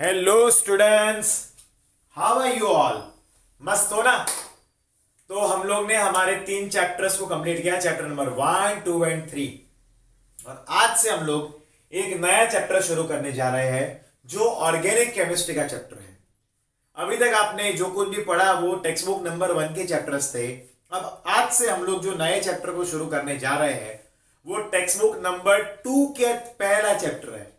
Hello students, how are you all? मस्त हो ना? तो हम लोग ने हमारे 3 चैप्टर्स को कंप्लीट किया, चैप्टर नंबर 1, 2 एंड 3। और आज से हम लोग एक नया चैप्टर शुरू करने जा रहे हैं जो ऑर्गेनिक केमिस्ट्री का चैप्टर है। अभी तक आपने जो कुछ भी पढ़ा वो टेक्स्ट बुक नंबर 1 के चैप्टर्स थे। अब आज से हम लोग जो नए चैप्टर को शुरू करने जा रहे हैं वो टेक्स्ट बुक नंबर 2 के पहला चैप्टर है,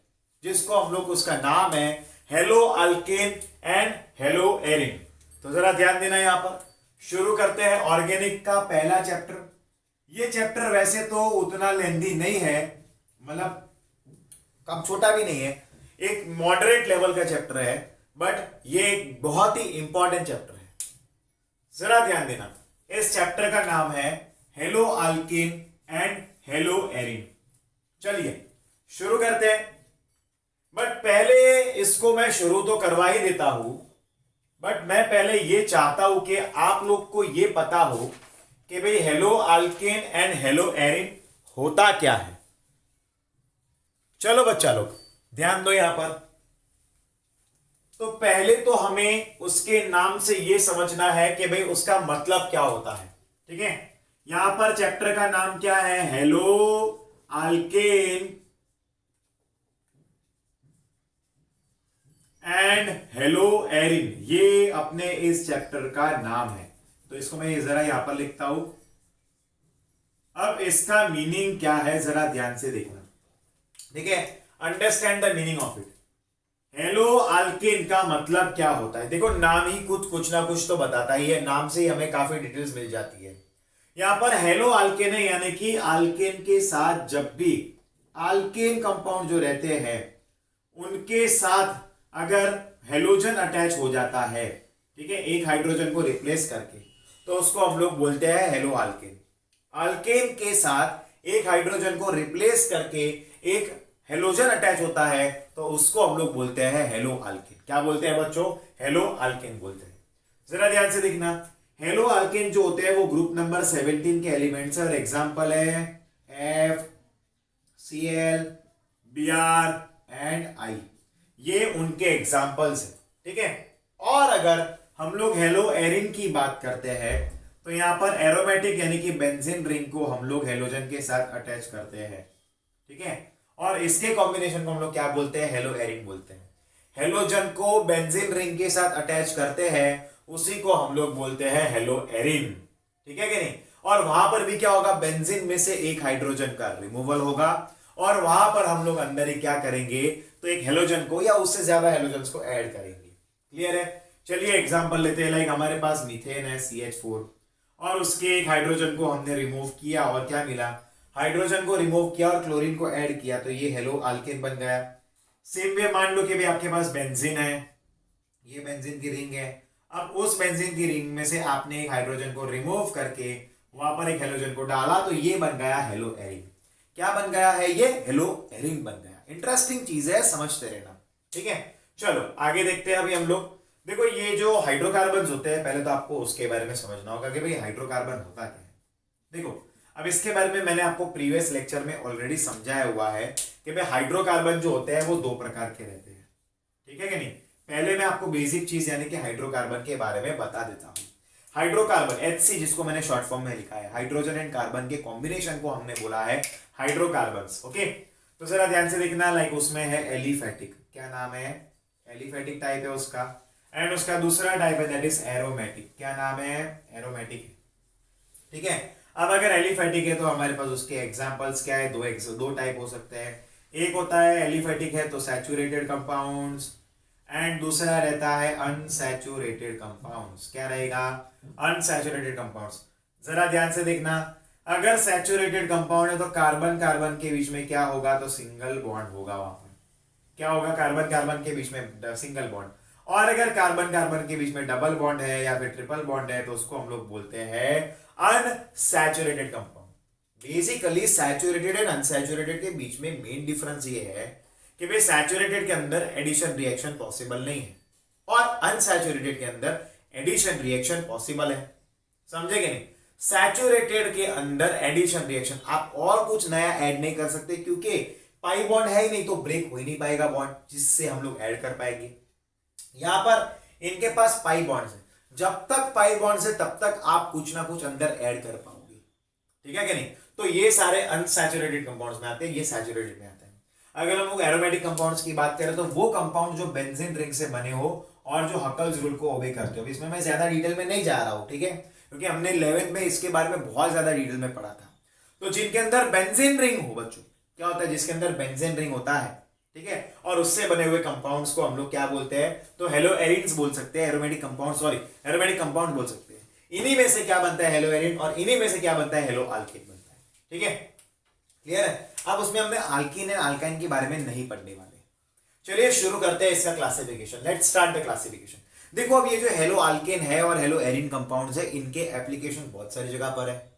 जिसको हम लोग उसका नाम है halo alkane and halo Erin. तो जरा ध्यान देना, यहां पर शुरू करते हैं ऑर्गेनिक का पहला चैप्टर। ये चैप्टर वैसे तो उतना लेंदी नहीं है, मतलब कम छोटा भी नहीं है, एक मॉडरेट लेवल का चैप्टर है, बट ये एक बहुत ही इंपॉर्टेंट चैप्टर है। जरा ध्यान देना, इस चैप्टर का नाम है halo alkane and halo Erin. चलिए शुरू करते हैं। बट पहले इसको मैं शुरू तो करवा ही देता हूं, बट मैं पहले ये चाहता हूं कि आप लोग को ये पता हो कि भाई hello alkane and halo Erin होता क्या है। चलो बच्चा लोग ध्यान दो यहां पर। तो पहले तो हमें उसके नाम से ये समझना है कि भाई उसका मतलब क्या होता है। ठीक है, यहां पर चैप्टर का नाम क्या है? Halo alkane and halo Erin, ये अपने इस चैप्टर का नाम है। तो इसको मैं जरा यहां पर लिखता हूं। अब इसका मीनिंग क्या है जरा ध्यान से देखना। ठीक है, understand the meaning of it. Hello alkane का मतलब क्या होता है? देखो, नाम ही कुछ ना कुछ तो बताता ही है, नाम से ही हमें काफी डिटेल्स मिल जाती है। यहां पर हेलो अल्केन है, यानी कि अल्केन के साथ जब भी अल्केन कंपाउंड जो रहते हैं उनके साथ अगर हेलोजन अटैच हो जाता है, ठीक है, एक हाइड्रोजन को रिप्लेस करके, तो उसको हम लोग बोलते हैं हेलो अल्केन। अल्केन के साथ एक हाइड्रोजन को रिप्लेस करके एक हेलोजन अटैच होता है, तो उसको हम लोग बोलते हैं हेलो अल्केन। क्या बोलते हैं बच्चों? हेलो अल्केन बोलते हैं। जरा ध्यान से देखना, हेलो अल्केन जो होते हैं वो ग्रुप नंबर 17 के एलिमेंट्स है, और एग्जांपल है F, Cl, Br and I। ये उनके एग्जाम्पल्स हैं। ठीक है, और अगर हम लोग हेलो एरिन की बात करते हैं तो यहां पर एरोमेटिक यानी कि बेंजीन रिंग को हम लोग हेलोजन के साथ अटैच करते हैं। ठीक है, और इसके कॉम्बिनेशन को हम लोग क्या बोलते हैं? हेलो एरिन बोलते हैं। हेलोजन को बेंजीन रिंग के साथ अटैच करते हैं, उसी को हम लोग बोलते हैं हेलो एरिन। ठीक है कि नहीं? और वहां पर भी क्या होगा? बेंजीन में से एक हाइड्रोजन का रिमूवल होगा, और वहां पर हम लोग अंदर ही क्या करेंगे? तो एक हेलोजन को या उससे ज्यादा हेलोजन को ऐड करेंगे। क्लियर है? चलिए एग्जांपल लेते हैं। लाइक हमारे पास मीथेन है CH4, और उसके एक हाइड्रोजन को हमने रिमूव किया, और क्या मिला? हाइड्रोजन को रिमूव किया और क्लोरीन को ऐड किया, तो ये हेलो अल्केन बन गया। सेम वे मान लो कि भी आपके पास बेंजीन है, ये बेंजीन की रिंग है। अब उस बेंजीन की रिंग में से आपने एक हाइड्रोजन को रिमूव करके वहां पर एक हेलोजन को डाला, तो ये बन गया हेलो एरिन। क्या बन गया है? ये हेलो एरिन बन गया। इंटरेस्टिंग चीज है, समझते रहना। ठीक है, चलो आगे देखते हैं। अभी हम लोग देखो, ये जो हाइड्रोकार्बन होते हैं, पहले तो आपको उसके बारे में समझना होगा कि भाई हाइड्रोकार्बन होता क्या है। देखो, अब इसके बारे में मैंने आपको प्रीवियस लेक्चर में ऑलरेडी समझाया हुआ है कि भाई हाइड्रोकार्बन जो होते हैं वो 2 प्रकार के रहते हैं। ठीक है कि नहीं? पहले मैं आपको बेसिक चीज यानी कि हाइड्रोकार्बन के बारे में बता देता हूं। हाइड्रोकार्बन HC, जिसको मैंने शॉर्ट फॉर्म में लिखा है, हाइड्रोजन एंड कार्बन के कॉम्बिनेशन को हमने बोला है हाइड्रोकार्बन्स। ओके, तो जरा ध्यान से देखना। लाइक उसमें है एलिफेटिक, क्या नाम है? एलिफेटिक टाइप है उसका। एंड उसका दूसरा टाइप है दैट इज एरोमेटिक, क्या नाम है? एरोमेटिक। ठीक है, अब अगर एलिफेटिक है तो हमारे पास उसके एग्जांपल्स क्या है? दो टाइप हो सकते हैं। एक होता है एलिफेटिक है तो सैचुरेटेड कंपाउंड्स, एंड दूसरा रहता है अनसैचुरेटेड कंपाउंड्स। क्या रहेगा? Unsaturated compounds. जरा ध्यान से देखना, अगर सैचुरेटेड कंपाउंड है तो कार्बन कार्बन के बीच में क्या होगा? तो सिंगल बॉन्ड होगा। वहां पर क्या होगा? कार्बन कार्बन के बीच में सिंगल बॉन्ड। और अगर कार्बन कार्बन के बीच में डबल बॉन्ड है या फिर ट्रिपल बॉन्ड है, तो उसको हम लोग बोलते हैं unsaturated compound. Basically saturated and unsaturated के बीच में मेन डिफरेंस ये है कि भाई सैचुरेटेड के अंदर एडिशन रिएक्शन पॉसिबल नहीं है, और अनसैचुरेटेड के अंदर एडिशन रिएक्शन पॉसिबल है। समझे कि नहीं? सैचुरेटेड के अंदर एडिशन रिएक्शन आप और कुछ नया ऐड नहीं कर सकते, क्योंकि पाई बॉन्ड है ही नहीं, तो ब्रेक हो ही नहीं पाएगा बॉन्ड जिससे हम लोग ऐड कर पाएंगे। यहां पर इनके पास पाई बॉन्ड्स है, जब तक पाई बॉन्ड्स है तब तक आप कुछ ना कुछ अंदर ऐड कर पाओगे, ठीक है कि नहीं। तो ये सारे अनसैचुरेटेड कंपाउंड्स में आते हैं, ये सैचुरेटेड में आते हैं। अगर हम लोग एरोमेटिक कंपाउंड्स की बात करें तो वो कंपाउंड जो बेंजीन रिंग से बने हो और जो हकल्स रूल को ओबे करते हो। इसमें मैं ज्यादा डिटेल में नहीं जा रहा हूं, ठीक है, क्योंकि हमने 11th में इसके बारे में बहुत ज्यादा डिटेल में पढ़ा था। तो जिनके अंदर बेंजीन रिंग हो बच्चों, क्या होता है, जिसके अंदर बेंजीन रिंग होता है, ठीक है, और उससे बने हुए कंपाउंड्स को हम लोग क्या बोलते हैं, तो हेलो एरिन्स बोल सकते हैं, aromatic compound, sorry aromatic compound बोल सकते हैं। इन्हीं में से क्या बनता है, हेलो एरिन, और इन्हीं में से क्या बनता है, हेलो अल्केन बनता है, ठीक है, क्लियर है। अब उसमें हमने अल्कीन एंड अल्काइन के बारे में नहीं पढ़ने वाले। चलिए शुरू करते हैं इसका classification, let's start the classification. देखो अब ये जो हेलो अल्केन है और हेलो एरिन कंपाउंड्स है, इनके एप्लीकेशन बहुत सारी जगह पर है।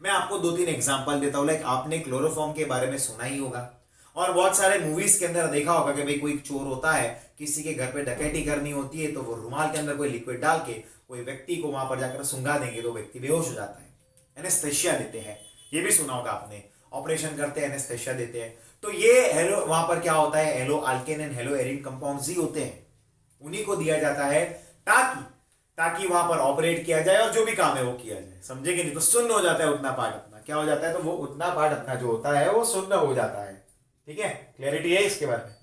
मैं आपको 2-3 एग्जांपल देता हूं। लाइक आपने क्लोरोफॉर्म के बारे में सुना ही होगा और बहुत सारे मूवीज के अंदर देखा होगा कि भाई कोई चोर होता है, किसी के घर पे डकैती करनी होती है, तो वो रुमाल के अंदर कोई लिक्विड डाल के कोई व्यक्ति को वहां पर जाकर सुंगा देंगे तो व्यक्ति बेहोश हो जाता है, एनेस्थेशिया देते हैं, ये भी सुना होगा आपने, ऑपरेशन करते हैं, एनेस्थेशिया देते हैं। तो ये हेलो वहां पर क्या होता है, halo alkane and halo arene compounds ही होते हैं, उन्हीं को दिया जाता है ताकि ताकि वहां पर ऑपरेट किया जाए और जो भी काम है वो किया जाए, समझे कि नहीं। तो सुन्न हो जाता है उतना पार्ट अपना, क्या हो जाता है, तो वो उतना पार्ट अपना जो होता है वो सुन्न हो जाता है, ठीक है, क्लैरिटी है इसके बारे में।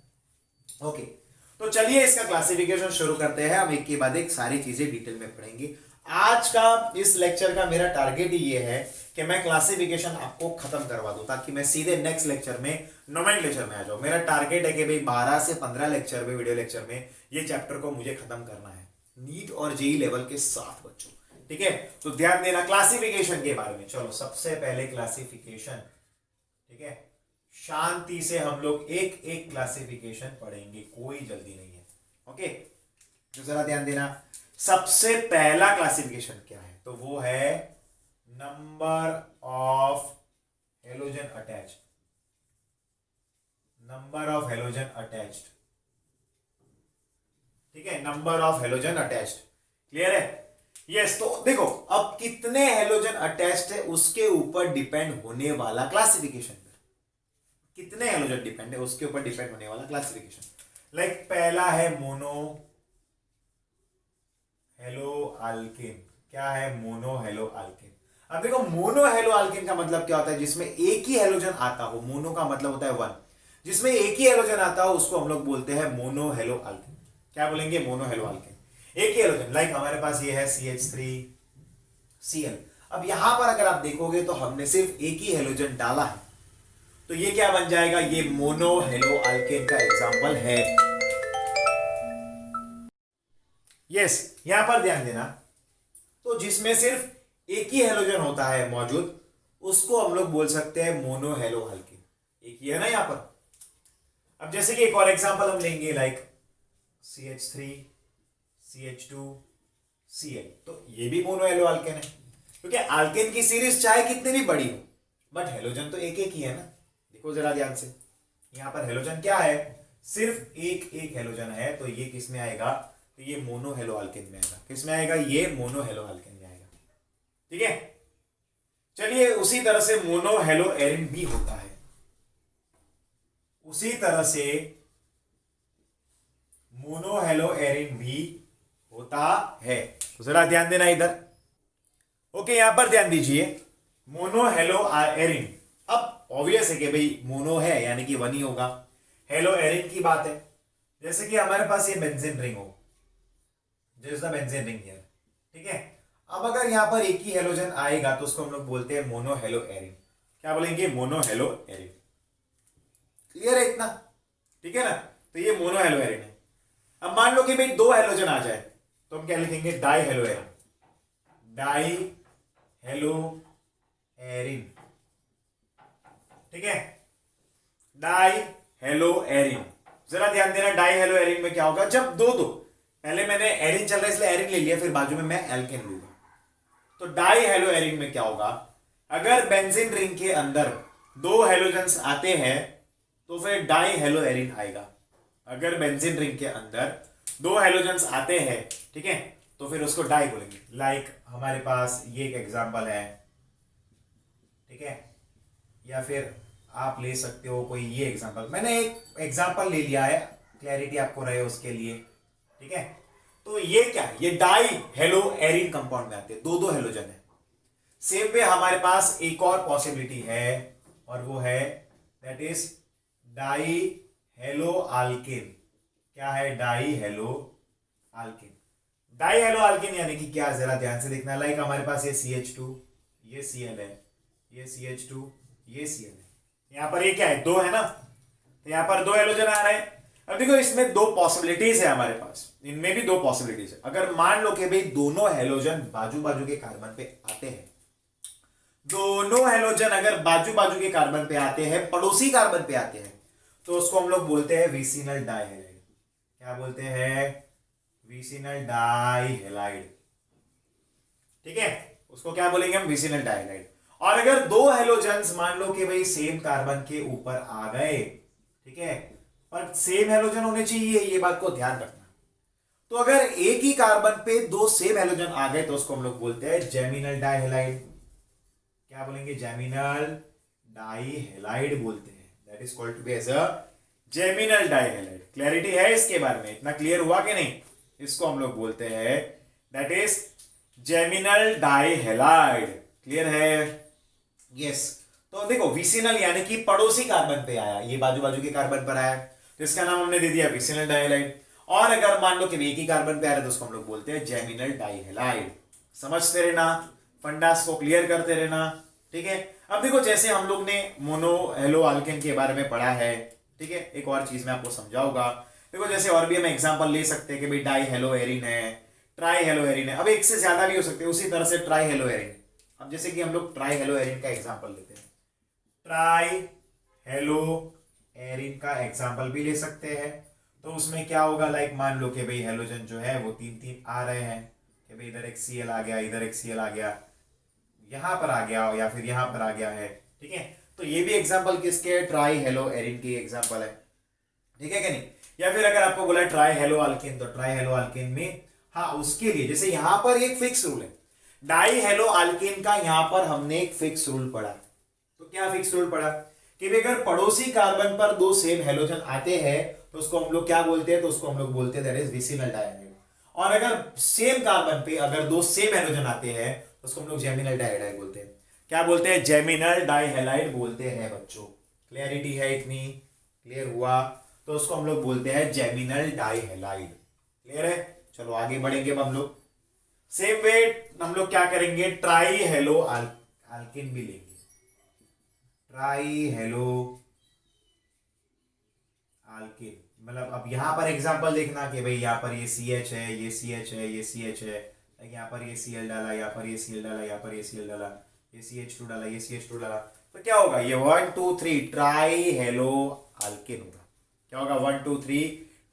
ओके, तो चलिए इसका क्लासिफिकेशन शुरू करते हैं। हम एक के बाद एक सारी चीजें डिटेल में पढ़ेंगे। आज का इस लेक्चर का मेरा टारगेट ही ये है कि मैं क्लासिफिकेशन आपको खत्म करवा दूं ताकि मैं सीधे नेक्स्ट लेक्चर में नोमेनक्लेचर में आ जाऊं। मेरा टारगेट है कि भाई 12 से 15 लेक्चर में, वीडियो लेक्चर में ये चैप्टर को मुझे खत्म करना है, नीट और जेई लेवल के साथ बच्चों, ठीक है। तो ध्यान देना क्लासिफिकेशन के बारे में। चलो सबसे पहले क्लासिफिकेशन, ठीक है, शांति से हम लोग एक एक क्लासिफिकेशन पढ़ेंगे, कोई जल्दी नहीं है, ओके। तो जरा ध्यान देना, सबसे पहला क्लासिफिकेशन क्या है, तो वो है number of halogen attached, number of halogen attached, ठीक है, number of halogen attached, clear है। यस, तो देखो अब कितने हेलोजन अटैच्ड है उसके ऊपर डिपेंड होने वाला क्लासिफिकेशन, कितने हेलोजन डिपेंड है उसके ऊपर डिपेंड होने वाला क्लासिफिकेशन। लाइक पहला है मोनो हेलो अल्केन, क्या है, मोनो हेलो अल्केन। अब देखो मोनो हेलो अल्केन का मतलब क्या होता है, जिसमें एक ही हेलोजन आता हो, मोनो का मतलब होता है वन, जिसमें एक ही हेलोजन आता हो उसको हम लोग बोलते हैं मोनो हेलो अल्केन। क्या बोलेंगे, मोनो हेलो अल्केन, एक ही हेलोजन। लाइक हमारे पास ये है CH3Cl। अब यहां पर अगर आप देखोगे तो हमने सिर्फ एक ही हेलोजन डाला है, तो ये क्या बन जाएगा, ये मोनो हेलो अल्केन का एग्जांपल है। यस, यहां पर ध्यान देना, तो जिसमें सिर्फ एक ही हेलोजन होता है मौजूद, उसको हम लोग बोल सकते हैं मोनो हेलो अल्केन, एक ही है ना यहां पर। अब जैसे कि एक और एग्जांपल हम लेंगे, लाइक CH3 CH2Cl, तो ये भी मोनो हेलो अल्केन है, क्योंकि अल्केन की सीरीज चाहे कितनी भी बड़ी हो बट हेलोजन तो एक एक ही है ना। देखो जरा ध्यान से, यहां पर हेलोजन क्या है, सिर्फ एक एक हेलोजन है, तो ये किस में आएगा, तो ये मोनो हेलो अल्केन में आएगा। किस में आएगा, ये मोनो हेलो अल्केन में आएगा, ठीक है। चलिए उसी तरह से मोनो हेलो एरिन भी होता है, उसी तरह से मोनो हेलो एरिन भी होता है। तो जरा ध्यान देना इधर, ओके, यहां पर ध्यान दीजिए, मोनो हेलो एरिन। अब ऑब्वियस है कि भाई मोनो है यानी कि वन ही होगा। हेलो एरिन की बात है, जैसे कि हमारे पास ये बेंजीन रिंग हो, जैसा बेंजीन रिंग है, ठीक है। अब अगर यहां पर एक ही हेलोजन आएगा तो उसको हम लोग बोलते हैं मोनो हेलो एरिन। क्या बोलेंगे, मोनो हेलो एरिन, क्लियर है इतना, ठीक है ना। तो ये मोनो हेलो एरिन है। अब मान लो कि भाई दो हेलोजन आ जाए तो हम क्या लिखेंगे, die hello Erin, die hello Erin, ठीक है, डाई हेलो एरिन। जरा ध्यान देना, डाई हेलो एरिन में क्या होगा, जब दो दो, पहले मैंने एरिन चल रहा है इसलिए एरिन ले लिया, फिर बाजू में मैं एल्केन लूंगा, तो डाई हेलो एरिन में क्या होगा, अगर बेंजीन रिंग के अंदर दो हेलोजन्स आते हैं तो फिर डाई हेलो एरिन आएगा। अगर बेंजीन रिंग के अंदर दो हेलोजन्स आते हैं, ठीक है, तो फिर उसको डाई बोलेंगे। लाइक हमारे पास ये एक एग्जांपल है, ठीक है, या फिर आप ले सकते हो कोई ये एग्जांपल, मैंने एक एग्जांपल ले लिया है, क्लैरिटी आपको रहे उसके लिए, ठीक है, तो ये क्या है, ये डाई हेलो एरिन कंपाउंड में आते हैं, दो दो हेलोजन है। सेम वे हमारे पास एक और पॉसिबिलिटी है और वो है that is die hello alkane. क्या है, die hello alkane. Die hello alkane यानी कि क्या, जरा ध्यान से देखना। लाइक हमारे पास ये CH2, ये Cl है, ये CH2, ये Cl है, यहां पर ये क्या है, दो है ना, तो यहां पर दो हेलोजन आ रहे हैं। अब देखो इसमें दो पॉसिबिलिटीज है हमारे पास, इनमें भी दो पॉसिबिलिटीज है। अगर मान लो कि भाई दोनों हेलोजन बाजू बाजू के कार्बन पे आते हैं, दोनों हेलोजन अगर बाजू बाजू के कार्बन पे आते हैं, पड़ोसी कार्बन पे आते हैं, तो उसको हम लोग बोलते हैं विसिनल डाइहेलाइड। क्या बोलते हैं, विसिनल डाइहेलाइड। ठीक है, उसको क्या बोलेंगे हम, विसिनल डाइहेलाइड। और अगर दो हेलोजन्स मान लो कि भाई सेम कार्बन के ऊपर आ गए, ठीक है, पर सेम हेलोजन होने चाहिए, ये बात को ध्यान रखना। तो अगर एक ही कार्बन पे दो सेम हेलोजन आ गए तो उसको हम लोग बोलते हैं जेमिनल डाइहेलाइड। क्या बोलेंगे, जेमिनल डाइहेलाइड बोलते हैं। That is called to be as a geminal dihalide. Clarity है इसके बारे में, इतना क्लियर हुआ कि नहीं? इसको हम लोग बोलते हैं that is geminal dihalide. Clear है? यस। तो देखो विसिनल यानी कि पड़ोसी कार्बन पे आया, ये बाजू बाजू के कार्बन पर आया, तो इसका नाम हमने दे दिया विसिनल डाइहेलाइड। और अगर मान लो कि एक ही कार्बन पे आ रहा है तो उसको हम लोग बोलते हैं जेमिनल डाइहेलाइड। समझते रहना, फंडास को क्लियर करते रहना। ठीक है, अब देखो जैसे हम लोग ने मोनो हेलो अल्केन के बारे में पढ़ा है, ठीक है, एक और चीज मैं आपको समझाऊंगा। देखो जैसे और भी हम एग्जांपल ले सकते हैं कि भाई डाई हेलो एरिन है, ट्राई हेलो एरिन है, अब एक से ज्यादा भी हो सकते हैं, उसी तरह से ट्राई हेलो एरिन। अब जैसे कि हम लोग ट्राई हेलो एरिन का एग्जांपल लेते हैं, ट्राई हेलो एरिन का एग्जांपल भी ले सकते हैं। तो उसमें क्या होगा, लाइक मान लो कि भाई हेलोजन जो है वो तीन तीन आ रहे हैं, कि भाई इधर एक Cl आ गया, इधर एक Cl आ गया, यहां पर आ गया या फिर यहां पर आ गया है। ठीक है, तो ये भी एग्जांपल किसके, ट्राई हेलो एरिन की एग्जांपल है। ठीक है कि नहीं? या फिर अगर आपको बोला ट्राई हेलो अल्केन, तो ट्राई हेलो अल्केन में हाँ उसके लिए जैसे यहां पर एक फिक्स रूल है, डाई हेलो अल्केन का यहां पर हमने एक फिक्स रूल पढ़ा। तो क्या फिक्स रूल पढ़ा कि अगर पड़ोसी कार्बन पर दो सेम हेलोजन आते हैं तो उसको हम लोग क्या बोलते हैं, तो उसको हम लोग बोलते हैं दैट इज विसिनल डाइहेलाइड। और अगर सेम कार्बन पे अगर दो सेम हेलोजन आते हैं तो उसको हम लोग जेमिनल डाइहेलाइड बोलते हैं। क्या बोलते हैं, जेमिनल डाइहेलाइड बोलते हैं बच्चों। क्लियरिटी है इतनी? क्लियर हुआ? तो उसको हम लोग बोलते हैं जेमिनल डाइहेलाइड। क्लियर है? चलो आगे बढ़ेंगे अब हम लोग। सेम वे हम लोग क्या करेंगे, ट्राई हेलो अल्केन भी लेंगे। ट्राई हेलो अल्केन, मतलब अब यहां पर एग्जांपल देखना कि भाई यहां पर ये CH है, ये CH है, ये CH है, यहां पर ये Cl डाला, यहां पर ये Cl डाला, यहां पर ये Cl डाला, ये CH2 डाला, ये CH2 डाला, तो क्या होगा, ये 1 2 3 ट्राई हेलो अल्केन होगा। क्या होगा, 1 2 3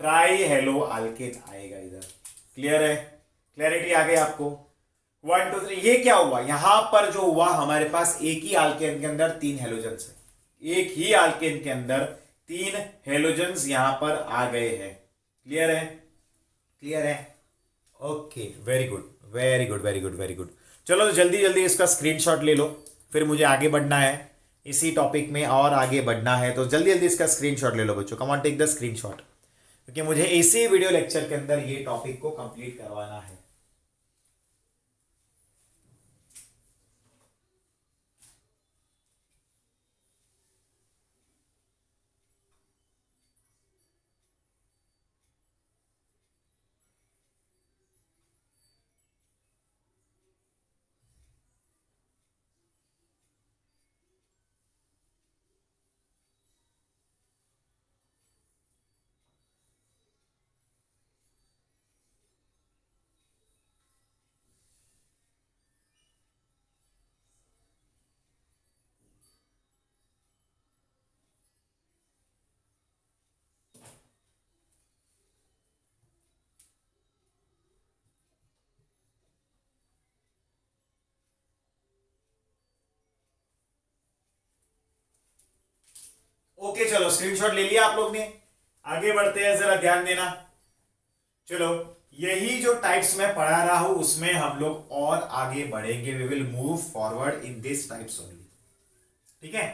ट्राई हेलो अल्केन आएगा इधर। क्लियर है? क्लैरिटी आ गई आपको? 1 2 3 ये क्या हुआ, यहां पर जो हुआ हमारे पास एक ही अल्केन के अंदर तीन हेलोजन्स है, एक ही अल्केन के अंदर तीन हेलोजन्स यहां पर आ गए हैं। क्लियर है? क्लियर है? Okay, very good very good very good very good. चलो तो जल्दी जल्दी इसका स्क्रीनशॉट ले लो, फिर मुझे आगे बढ़ना है इसी टॉपिक में और आगे बढ़ना है, तो जल्दी जल्दी इसका स्क्रीनशॉट ले लो बच्चों। Come on take the screenshot, क्योंकि मुझे इसी वीडियो लेक्चर के अंदर ये टॉपिक को कंप्लीट करवाना है। ओके चलो स्क्रीनशॉट ले लिया आप लोग ने, आगे बढ़ते हैं, जरा ध्यान देना। चलो यही जो टाइप्स में पढ़ा रहा हूं उसमें हम लोग और आगे बढ़ेंगे, we will move forward in this types only. ठीक है,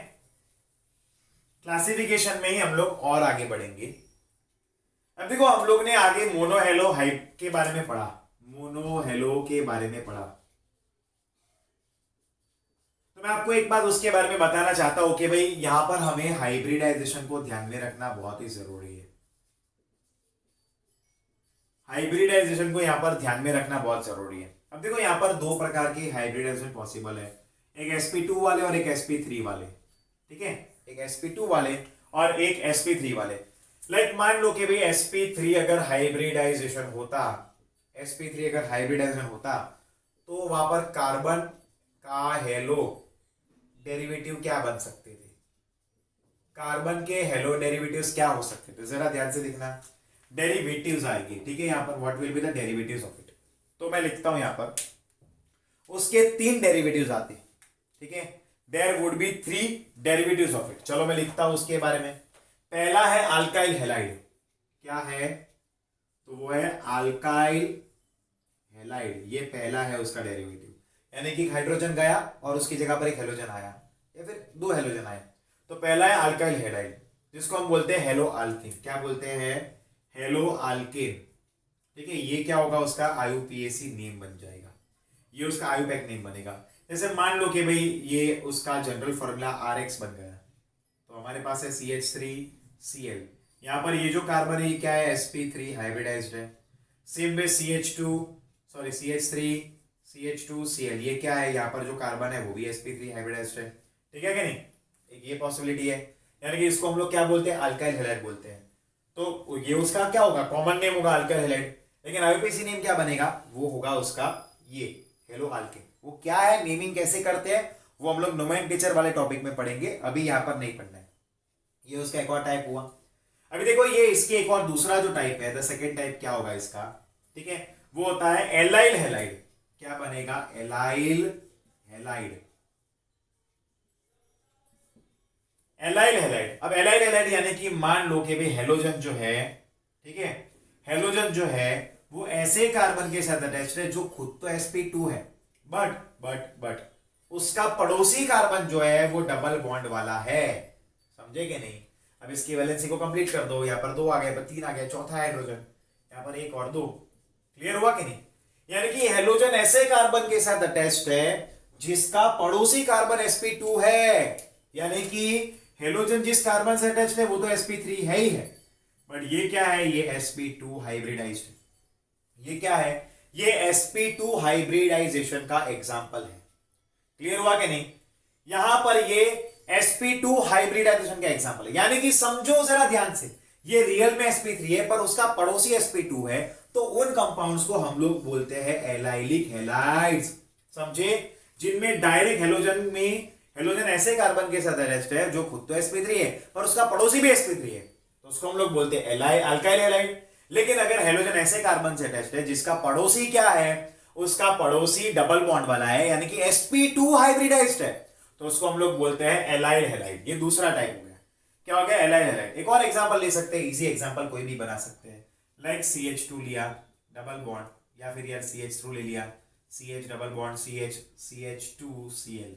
क्लासिफिकेशन में ही हम लोग और आगे बढ़ेंगे। अब देखो हम लोग ने आगे मोनो हेलो हाइप के बारे में पढ़ा, मोनो हेलो के बारे में पढ़ा, तो मैं आपको एक बात उसके बारे में बताना चाहता हूं कि भाई यहां पर हमें हाइब्रिडाइजेशन को ध्यान में रखना बहुत ही जरूरी है। हाइब्रिडाइजेशन को यहां पर ध्यान में रखना बहुत जरूरी है। अब देखो यहां पर दो प्रकार की हाइब्रिडाइजेशन पॉसिबल है, एक sp2 वाले और एक sp3 वाले। ठीक है, एक sp2 वाले और एक sp3 वाले। लाइक मान लो कि भाई sp3 अगर हाइब्रिडाइजेशन होता, sp3 अगर हाइब्रिडाइजेशन होता तो वहां पर कार्बन का हेलो डेरिवेटिव क्या बन सकते थे, कार्बन के हेलो डेरिवेटिव्स क्या हो सकते थे, जरा ध्यान से देखना। डेरिवेटिव्स आएंगे, ठीक है, यहां पर what will be the derivatives of it. तो मैं लिखता हूं यहां पर उसके तीन डेरिवेटिव्स आते, ठीक है, there would be three derivatives of it. चलो मैं लिखता हूं उसके बारे में। पहला है अल्काइल हैलाइड, क्या है, तो वो है अल्काइल हैलाइड, ये पहला है उसका डेरिवेटिव, यानी कि हाइड्रोजन गया और उसकी जगह पर एक हेलोजन आया या फिर दो हेलोजन आए, तो पहला है अल्काइल हैलाइड जिसको हम बोलते हैं हेलो अल्किन। क्या बोलते हैं, हेलो अल्किन। ठीक है, ये क्या होगा, उसका आईयूपीएसी नेम बन जाएगा, ये उसका आईयूपैक नेम बनेगा। जैसे मान लो कि भाई ये उसका जनरल फॉर्मूला RX बन गया, तो हमारे पास है CH3Cl, यहां पर ये जो कार्बन है ये क्या है, sp3 हाइब्रिडाइज्ड है। सेम वे CH2Cl, ये क्या है, यहाँ पर जो कार्बन है वो भी sp3 हाइब्रिडाइज्ड है। ठीक है कि नहीं, एक ये पॉसिबिलिटी है, यानी कि इसको हम लोग क्या बोलते हैं, अल्काइल हैलाइड बोलते हैं। तो ये उसका क्या होगा, कॉमन नेम होगा अल्काइल हैलाइड, लेकिन आईयूपीएसी नेम क्या बनेगा, वो होगा उसका ये हेलो अल्किन। वो क्या है, नेमिंग कैसे करते हैं वो हम लोग नोमेनक्लेचर वाले टॉपिक में पढ़ेंगे, अभी यहां पर नहीं पढ़ना है। ये उसका एक और टाइप हुआ। अभी देखो ये इसके एक और दूसरा जो टाइप है, द सेकेंड टाइप क्या होगा इसका, ठीक है, वो होता है एलाइल हैलाइड। क्या बनेगा, एलाइल हैलाइड, एलाइल हैलाइड। अब एलाइल हैलाइड यानी कि मान लो कि भाई हेलोजन जो है, ठीक है, हेलोजन जो है वो ऐसे कार्बन के साथ अटैच्ड है जो खुद तो sp2 है, बट उसका पड़ोसी कार्बन जो है वो डबल बॉन्ड वाला है। समझे कि नहीं, अब इसकी वैलेंसी को कंप्लीट कर दो, यहाँ पर दो आ गए, तीन आ गए, चौथा हाइड्रोजन, यहाँ पर एक और दो। क्लियर हुआ कि नहीं, यानी कि हेलोजन ऐसे कार्बन के साथ अटैच्ड है जिसका पड़ोसी कार्बन sp2 है, यानी कि हेलोजन जिस कार्बन से अटैच्ड है वो तो sp3 है ही है, बट ये क्या है, ये sp2 हाइब्रिडाइज्ड है। ये क्या है, ये sp2 हाइब्रिडाइजेशन का एग्जांपल है। क्लियर हुआ कि नहीं, यहां पर ये sp2 हाइब्रिडाइजेशन का एग्जांपल है, यानी कि समझो जरा ध्यान से, ये रियल में sp3 है पर उसका पड़ोसी sp2 है, तो उन कंपाउंड्स को हम लोग बोलते हैं एलाइलिक हैलाइड्स। समझे, जिनमें डायरेक्ट हेलोजन ऐसे कार्बन के साथ अटैच्ड है जो खुद तो sp3 है पर उसका पड़ोसी भी sp3 है, तो उसको हम लोग बोलते हैं अल्काइल हैलाइड। लेकिन अगर हेलोजन ऐसे कार्बन से अटैच्ड है जिसका पड़ोसी क्या है, उसका पड़ोसी डबल बॉन्ड वाला है, यानी कि sp2 हाइब्रिडाइज्ड है, तो उसको हम लोग बोलते हैं एलाइल हैलाइड। ये दूसरा टाइप हो गया, क्या हो गया, एलाइल हैलाइड। एक और एग्जांपल ले सकते हैं, इजी एग्जांपल कोई भी बना सकते हैं, लाइक CH2 लिया डबल बॉन्ड, या फिर यार CH2 ले लिया, CH डबल बॉन्ड CH2Cl,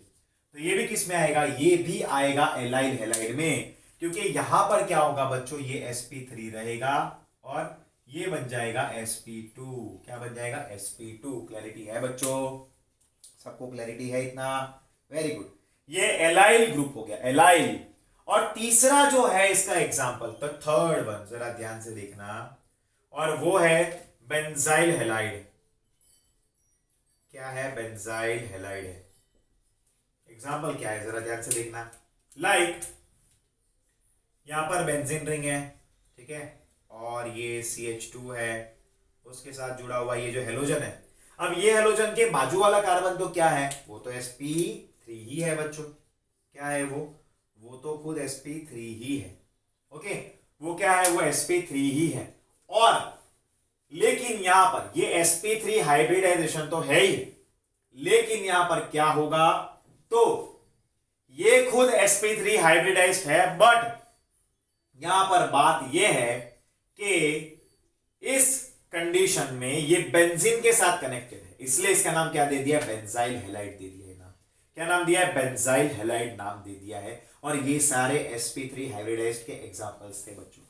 तो ये भी किस में आएगा, ये भी आएगा एलाइल हैलाइड में, क्योंकि यहां पर क्या होगा बच्चों, ये sp3 रहेगा और ये बन जाएगा sp2। क्या बन जाएगा, sp2। क्लैरिटी है बच्चों, सबको क्लैरिटी है इतना, वेरी गुड। ये एलाइल ग्रुप हो गया, एलाइल। और तीसरा जो है इसका एग्जांपल, तो थर्ड वन जरा ध्यान से देखना, और वो है बेंजाइल हैलाइड। क्या है, बेंजाइल हैलाइड है। एग्जाम्पल क्या है जरा ध्यान से देखना, लाइक यहां पर बेंजीन रिंग है, ठीक है, और ये CH2 है, उसके साथ जुड़ा हुआ ये जो हेलोजन है। अब ये हेलोजन के बाजू वाला कार्बन तो क्या है, वो तो sp3 ही है बच्चों। क्या है वो तो खुद sp3 ही है। ओके, वो क्या है, वो sp3 ही है। और लेकिन यहां पर ये sp3 हाइब्रिडाइजेशन तो है ही, लेकिन यहां पर क्या होगा, तो ये खुद sp3 हाइब्रिडाइज्ड है, बट यहां पर बात यह है कि इस कंडीशन में ये बेंजीन के साथ कनेक्टेड है, इसलिए इसका नाम क्या दे दिया, बेंजाइल हैलाइड दे दिया है नाम। क्या नाम दिया है, बेंजाइल हैलाइड नाम दे दिया है। और ये सारे sp3 हाइब्रिडाइज्ड के एग्जांपल्स थे बच्चों।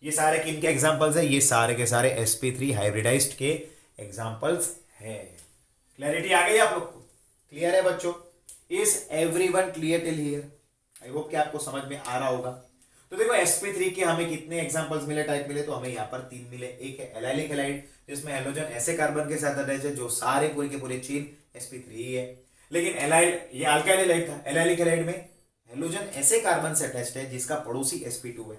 ये सारे किन के एग्जांपल्स है? ये सारे के सारे sp3 हाइब्रिडाइज्ड के एग्जांपल्स है। क्लैरिटी आ गई आप लोग को? क्लियर है बच्चों? Is everyone clear till here? I hope कि आपको समझ में आ रहा होगा। तो देखो sp3 के हमें कितने एग्जांपल्स मिले, टाइप मिले? तो हमें यहाँ पर 3 मिले। एक है एलाइलिक हैलाइड, जिसमें हेलोजन ऐसे कार्बन के साथ अटैच है जो सारे पूरे के पूरे चेन sp3 ही है। लेकिन एलाइल ये अल्काइल हैलाइड था। एलाइलिक हैलाइड में हेलोजन ऐसे कार्बन से अटैच्ड है जिसका पड़ोसी sp2 है,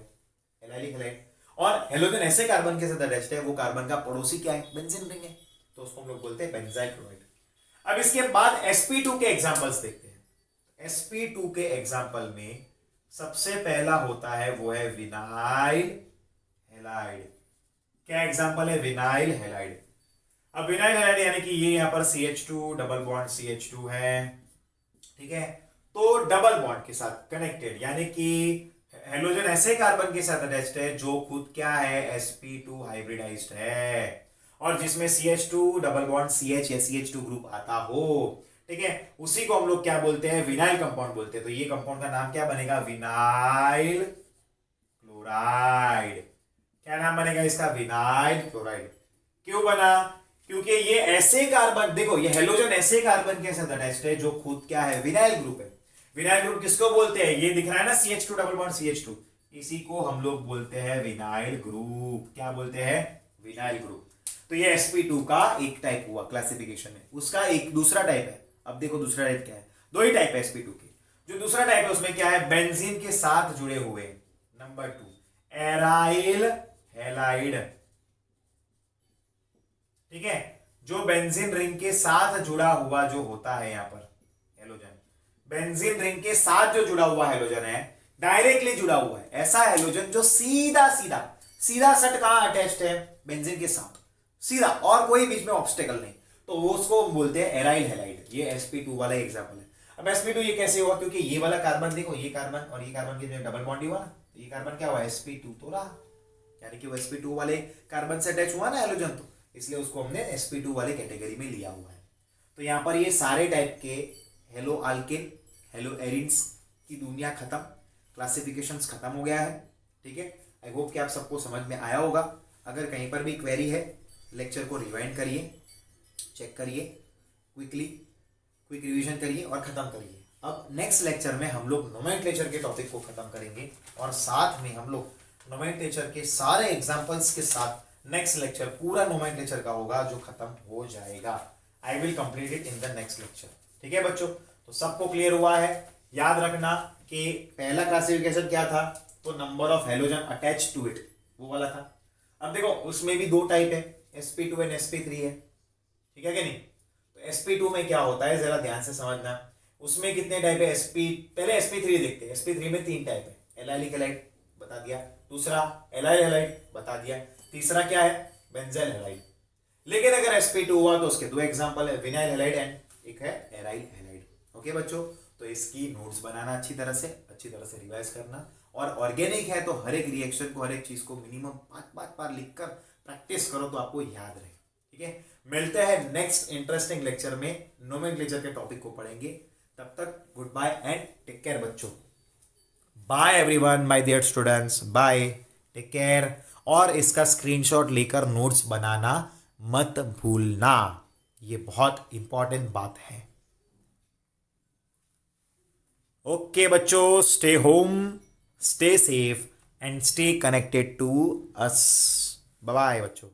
एलाइलिक हैलाइड। और हेलोजन ऐसे कार्बन के साथ अटैच्ड है, वो कार्बन का पड़ोसी क्या है? बेंजीन रिंग है, तो उसको हम लोग बोलते हैं बेंजाइल क्लोराइड। अब इसके बाद sp2 के एग्जांपल्स देखते हैं। sp2 के एग्जांपल में सबसे पहला होता है वो है विनाइल हैलाइड। क्या एग्जांपल है? Vinyl halide. अब विनाइल हैलाइड यानी कि ये यहां पर CH2 डबल बॉन्ड CH2 है, ठीक है। तो डबल बॉन्ड के साथ कनेक्टेड, यानी कि हेलोजन ऐसे कार्बन के साथ अटैच्ड है जो खुद क्या है? sp2 हाइब्रिडाइज्ड है, और जिसमें CH2 डबल बॉन्ड CH या CH2 ग्रुप आता हो, ठीक है। उसी को हम लोग क्या बोलते हैं? विनाइल कंपाउंड बोलते हैं। तो ये कंपाउंड का नाम क्या बनेगा? Vinyl chloride. क्या नाम बनेगा इसका? Vinyl chloride. क्यों बना? क्योंकि ये ऐसे कार्बन, देखो ये हेलोजन ऐसे कार्बन के साथ अटैच्ड है जो खुद क्या है? विनाइल ग्रुप है। विनाइल ग्रुप किसको बोलते हैं? ये दिख रहा है ना CH2 डबल बॉन्ड CH2, इसी को हम लोग बोलते हैं विनाइल ग्रुप। क्या बोलते हैं? Vinyl group. तो ये sp2 का एक टाइप हुआ क्लासिफिकेशन में। उसका एक दूसरा टाइप है। अब देखो दूसरा टाइप क्या है? दो ही टाइप है sp2 के। जो दूसरा टाइप है उसमें क्या है? बेंजीन के साथ जुड़े हुए, नंबर 2 एराइल हैलाइड, ठीक है। जो बेंजीन रिंग के साथ जुड़ा हुआ जो होता है यहां पर हेलोजन, बेंजीन रिंग के साथ जो जुड़ा हुआ हेलोजन है, डायरेक्टली जुड़ा हुआ है, ऐसा हेलोजन जो सीधा सीधा सीधा सट कहां अटैच्ड है? बेंजीन के साथ सीधा, और कोई बीच में ऑब्स्टेकल नहीं, तो वो उसको बोलते हैं एराइल हैलाइड। ये sp2 वाला एग्जांपल है। अब sp2 ये कैसे हुआ? क्योंकि ये वाला कार्बन देखो, ये कार्बन और ये कार्बन के जो डबल बॉन्ड हुआ ना, तो ये कार्बन क्या हुआ? sp2 तो रहा, यानी कि वो sp2 वाले कार्बन से अटैच हुआ ना हेलोजन, तो इसलिए उसको हमने sp2 वाले कैटेगरी में लिया हुआ है। तो यहाँ पर ये सारे टाइप के हेलो अल्केन, हेलो एरिन्स की दुनिया खत्म, क्लासिफिकेशंस खत्म हो गया है, ठीक है। आई होप कि आप सबको समझ में आया होगा। अगर कहीं पर भी क्वेरी है, लेक्चर को रिवाइंड करिए, चेक करिए, क्विक रिवीजन करिए और खत्म करिए। अब नेक्स्ट लेक्चर में हम लोग नोमेनक्लेचर के टॉपिक को खत्म करेंगे, और साथ में हम लोग नोमेनक्लेचर के सारे एग्जांपल्स के साथ नेक्स्ट लेक्चर पूरा नोमेनक्लेचर का होगा जो खत्म हो जाएगा। I will complete it in the next lecture, ठीक है बच्चों। तो सबको क्लियर हुआ है? याद रखना कि पहला क्लासिफिकेशन क्या था? तो number of halogen attach to it, वो वाला था। अब देखो उसमें भी दो टाइप है, sp2 एंड sp3 है, ठीक है कि नहीं? तो sp2 में क्या होता है जरा ध्यान से समझना। उसमें कितने टाइप है? पहले sp3 देखते हैं। sp3 में 3 टाइप है। एलाइलिक हैलाइड बता दिया, दूसरा एलाइल हैलाइड बता दिया, तीसरा क्या है? Benzyl halide. लेकिन अगर sp2 हुआ तो उसके दो एग्जांपल है, विनाइल हैलाइड एंड एक है एराइल हैलाइड। ओके बच्चों, तो इसकी नोट्स बनाना अच्छी तरह से रिवाइज करना, और ऑर्गेनिक है तो हर एक रिएक्शन को, हर एक चीज को मिनिमम 5 बार लिखकर प्रैक्टिस करो तो आपको याद रहे, ठीक है। मिलते हैं नेक्स्ट इंटरेस्टिंग लेक्चर में, नोमेनक्लेचर के टॉपिक को पढ़ेंगे। तब तक good bye and take care बच्चों। Bye everyone, my dear students, bye, take care. और इसका स्क्रीनशॉट लेकर नोट्स बनाना मत भूलना, ये बहुत इंपॉर्टेंट बात है। ओके बच्चों, stay home, stay safe and stay connected to us. Bye bye बच्चों।